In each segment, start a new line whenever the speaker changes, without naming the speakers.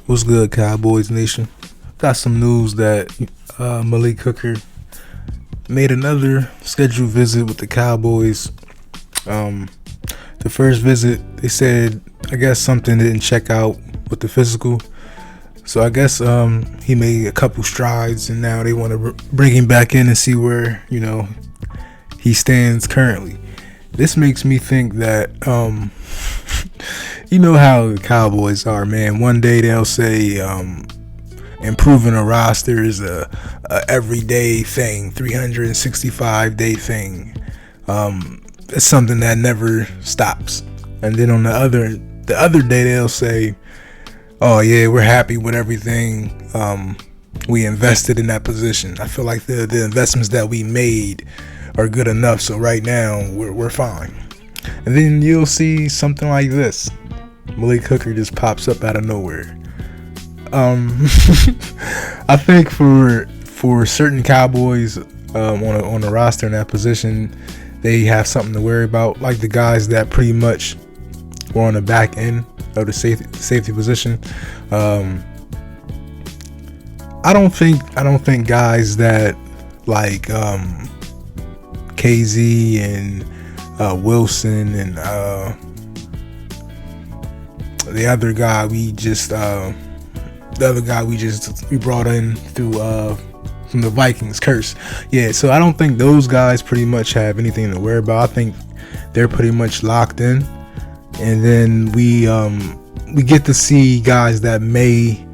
What's good, Cowboys Nation? Got some news that Malik Hooker made another scheduled visit with the Cowboys. The first visit, they said, I guess something didn't check out with the physical. So I guess he made a couple strides, and now they want to bring him back in and see where, he stands currently. This makes me think that, you know how the Cowboys are, man. One day they'll say improving a roster is a everyday thing, 365-day thing. It's something that never stops. And then on the other day they'll say, oh yeah, we're happy with everything we invested in that position. I feel like the investments that we made are good enough, so right now we're fine. And then you'll see something like this. Malik Hooker just pops up out of nowhere. I think for certain Cowboys on the roster in that position, they have something to worry about, like the guys that pretty much were on the back end of the safety position. I don't think guys that like KZ and Wilson and the other guy we brought in through from the Vikings, Curse. Yeah, so I don't think those guys pretty much have anything to worry about. I think they're pretty much locked in. And then we get to see guys that may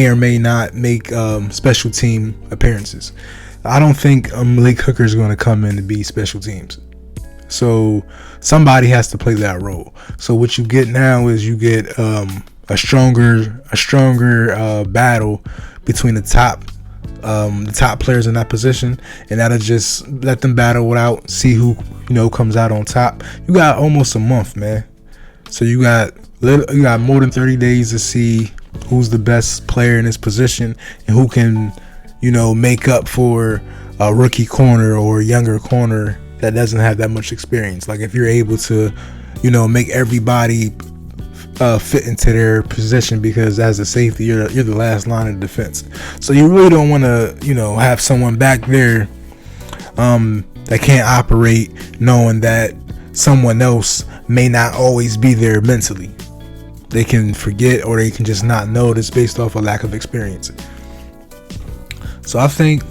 or may not make special team appearances. I don't think Malik Hooker is going to come in to be special teams. So somebody has to play that role. So what you get now is you get a stronger battle between the top players in that position, and that'll just let them battle it out, see who comes out on top. You got almost a month, man. So you got more than 30 days to see who's the best player in this position and who can make up for a rookie corner or a younger corner that doesn't have that much experience. Like if you're able to make everybody fit into their position, because as a safety you're the last line of defense. So you really don't want to have someone back there that can't operate, knowing that someone else may not always be there mentally. They can forget, or they can just not notice based off a lack of experience. So I think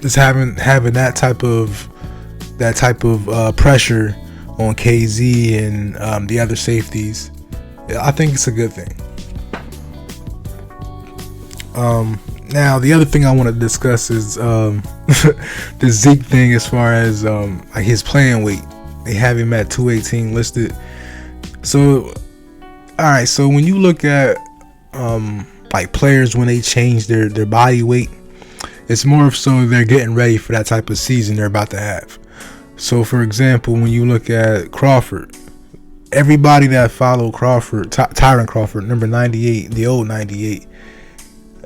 just having that type of pressure on KZ and the other safeties, I think it's a good thing. Now the other thing I want to discuss is the Zeke thing, as far as like his playing weight. They have him at 218 listed. So alright, so when you look at like players when they change their body weight, it's more so they're getting ready for that type of season they're about to have. So for example, when you look at Crawford, everybody that followed Crawford, Tyron Crawford, number 98, the old 98.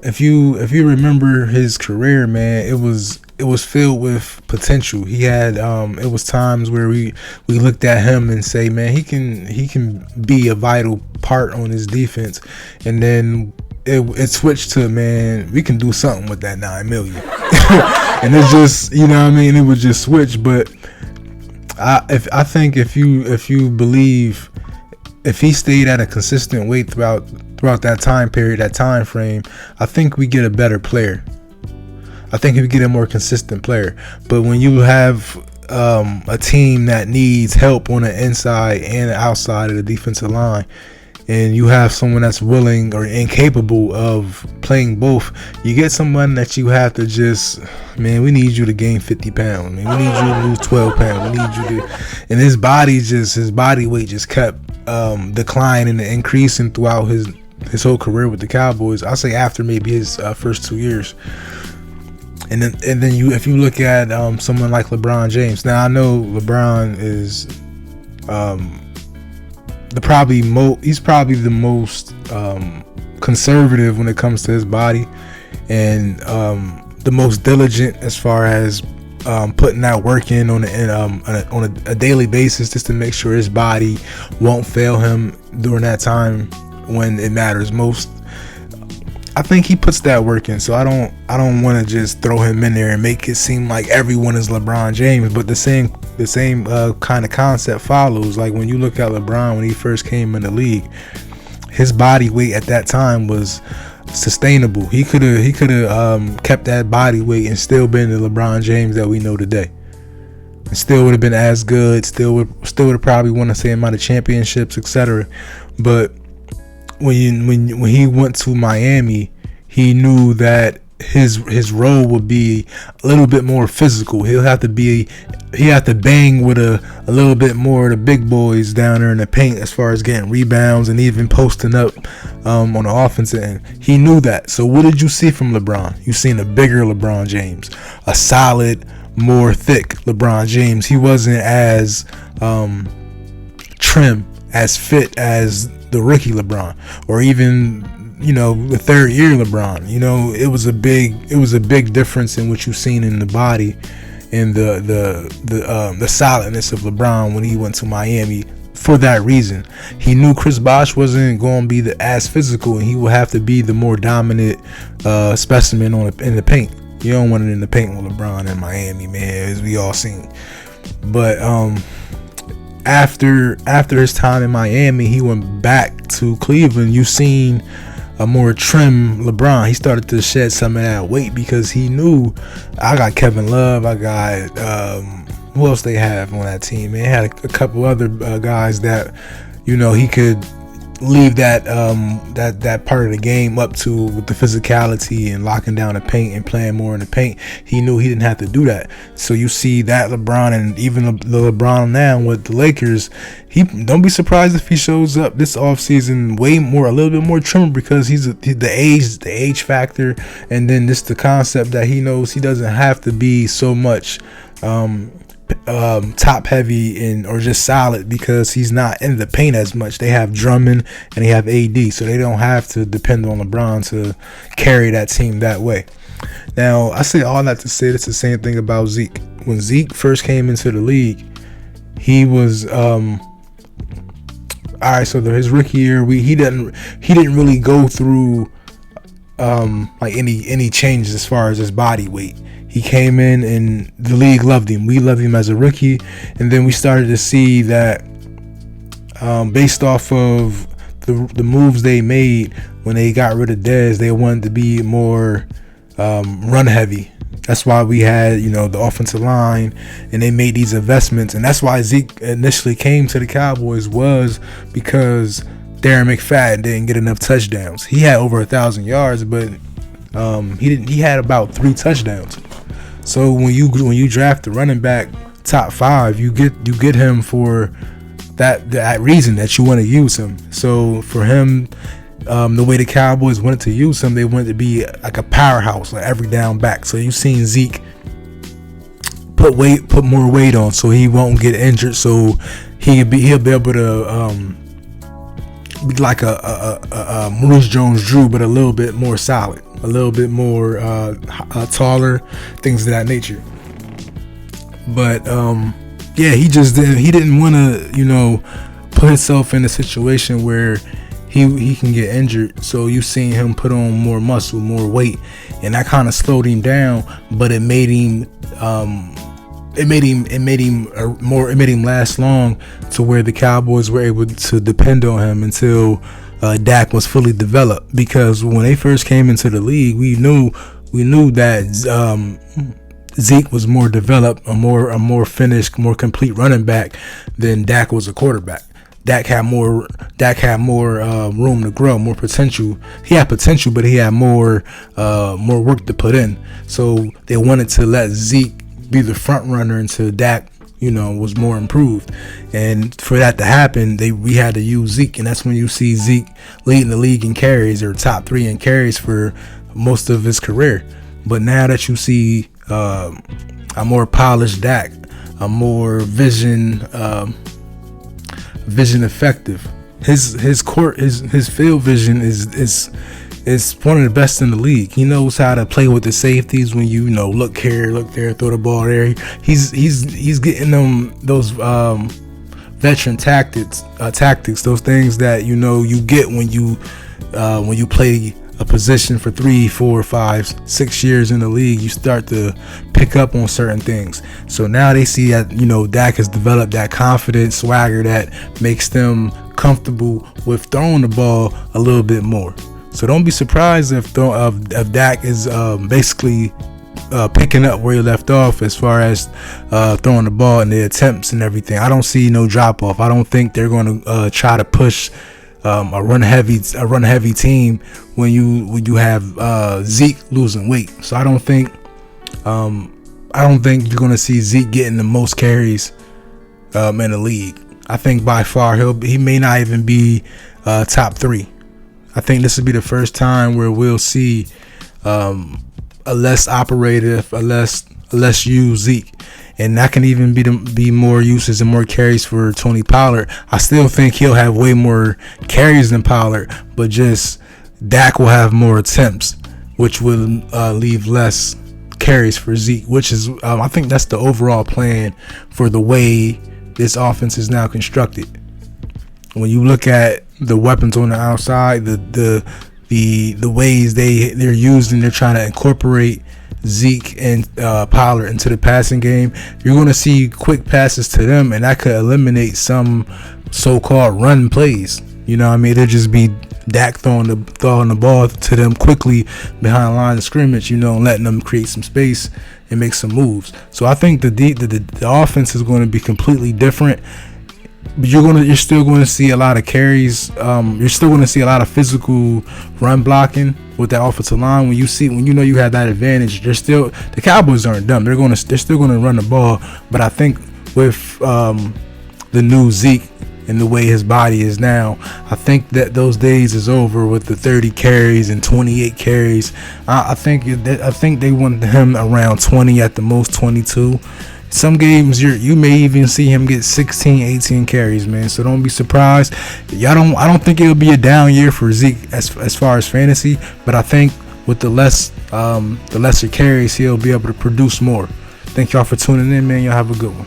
If you remember his career, man, it was filled with potential. He had it was times where we looked at him and say, man, he can be a vital part on his defense. And then it switched to, man, we can do something with that $9 million. And it's just, it would just switch. But I think if you believe, if he stayed at a consistent weight throughout that time period, that time frame, I think we get a better player. I think we get a more consistent player. But when you have a team that needs help on the inside and the outside of the defensive line, and you have someone that's willing or incapable of playing both, you get someone that you have to just, man, we need you to gain 50 pounds. Man, we need you to lose 12 pounds. We need you to, and his body weight just kept declining and increasing throughout his whole career with the Cowboys. I'll say after maybe his first 2 years. And then if you look at someone like LeBron James. Now I know LeBron is he's probably the most conservative when it comes to his body, and the most diligent as far as putting that work in on a daily basis, just to make sure his body won't fail him during that time when it matters most. I think he puts that work in, so I don't want to just throw him in there and make it seem like everyone is LeBron James. But the same kind of concept follows. Like when you look at LeBron when he first came in the league, his body weight at that time was sustainable. He could have kept that body weight and still been the LeBron James that we know today. And still would have been as good. Still would have probably won the same amount of championships, etc. But when he went to Miami, he knew that his role would be a little bit more physical. He have to bang with a little bit more of the big boys down there in the paint as far as getting rebounds and even posting up on the offensive end. He knew that. So what did you see from LeBron? You seen a bigger LeBron James, a solid, more thick LeBron James. He wasn't as trim, as fit as the rookie LeBron, or even the third year LeBron. It was a big difference in what you've seen in the body and the solidness of LeBron when he went to Miami. For that reason, he knew Chris Bosh wasn't going to be as physical, and he would have to be the more dominant specimen in the paint. You don't want it in the paint with LeBron in Miami, man, as we all seen. But after his time in Miami, he went back to Cleveland. You seen a more trim LeBron. He started to shed some of that weight because he knew, I got Kevin Love, I got who else they have on that team? They had a couple other guys that he could leave that part of the game up to with the physicality and locking down the paint and playing more in the paint. He knew he didn't have to do that. So you see that LeBron, and even the LeBron now with the Lakers, don't be surprised if he shows up this offseason a little bit more trimmer, because he's the age factor, and then just the concept that he knows he doesn't have to be so much top heavy or just solid, because he's not in the paint as much. They have Drummond and they have AD, so they don't have to depend on LeBron to carry that team that way. Now, I say all that to say it's the same thing about Zeke. When Zeke first came into the league, he was all right. So his rookie year, he didn't really go through like any changes as far as his body weight. He came in and the league loved him. We loved him as a rookie. And then we started to see that based off of the moves they made when they got rid of Dez, they wanted to be more run heavy. That's why we had, the offensive line, and they made these investments. And that's why Zeke initially came to the Cowboys, was because Darren McFadden didn't get enough touchdowns. He had over 1,000 yards, but he had about 3 touchdowns. So when you draft the running back top 5, you get him for that reason, that you want to use him. So for him, the way the Cowboys wanted to use him, they wanted to be like a powerhouse, like every down back. So you've seen Zeke put more weight on, so he won't get injured. So he'll be able to be like a Maurice Jones-Drew, but a little bit more solid, a little bit more taller, things of that nature. But he didn't want to put himself in a situation where he can get injured. So you seen him put on more muscle, more weight, and that kind of slowed him down. But it made him last long, to where the Cowboys were able to depend on him until Dak was fully developed. Because when they first came into the league, we knew that Zeke was more developed, a more finished, more complete running back than Dak was a quarterback. Dak had more room to grow, more potential. He had potential, but he had more work to put in. So they wanted to let Zeke be the front runner until Dak, was more improved. And for that to happen, we had to use Zeke, and that's when you see Zeke leading the league in carries, or top 3 in carries for most of his career. But now that you see a more polished Dak, a more vision effective, his field vision is one of the best in the league. He knows how to play with the safeties when look here, look there, throw the ball there. He's getting them those veteran tactics, those things that you get when you play a position for 3, 4, 5, 6 years in the league. You start to pick up on certain things. So now they see that Dak has developed that confidence, swagger that makes them comfortable with throwing the ball a little bit more. So don't be surprised if Dak is basically picking up where he left off as far as throwing the ball and the attempts and everything. I don't see no drop off. I don't think they're going to try to push a run heavy team when you have Zeke losing weight. So I don't think you're going to see Zeke getting the most carries in the league. I think by far he may not even be top 3. I think this will be the first time where we'll see a less operative, a less used Zeke, and that can even be more uses and more carries for Tony Pollard. I still think he'll have way more carries than Pollard, but just Dak will have more attempts, which will leave less carries for Zeke, which is I think that's the overall plan for the way this offense is now constructed. When you look at the weapons on the outside, the ways they're used, and they're trying to incorporate Zeke and Pollard into the passing game, you're going to see quick passes to them, and that could eliminate some so-called run plays. You know what I mean? It'll just be Dak throwing the ball to them quickly behind the line of scrimmage, and letting them create some space and make some moves. So I think the offense is going to be completely different. But you're still going to see a lot of carries. You're still going to see a lot of physical run blocking with that offensive line. When you have that advantage, the Cowboys aren't dumb. They're still going to run the ball. But I think with the new Zeke and the way his body is now, I think that those days is over with the 30 carries and 28 carries. I think they want him around 20 at the most, 22. Some games you may even see him get 16, 18 carries, man. So don't be surprised. I don't think it'll be a down year for Zeke as far as fantasy, but I think with the lesser carries, he'll be able to produce more. Thank y'all for tuning in, man. Y'all have a good one.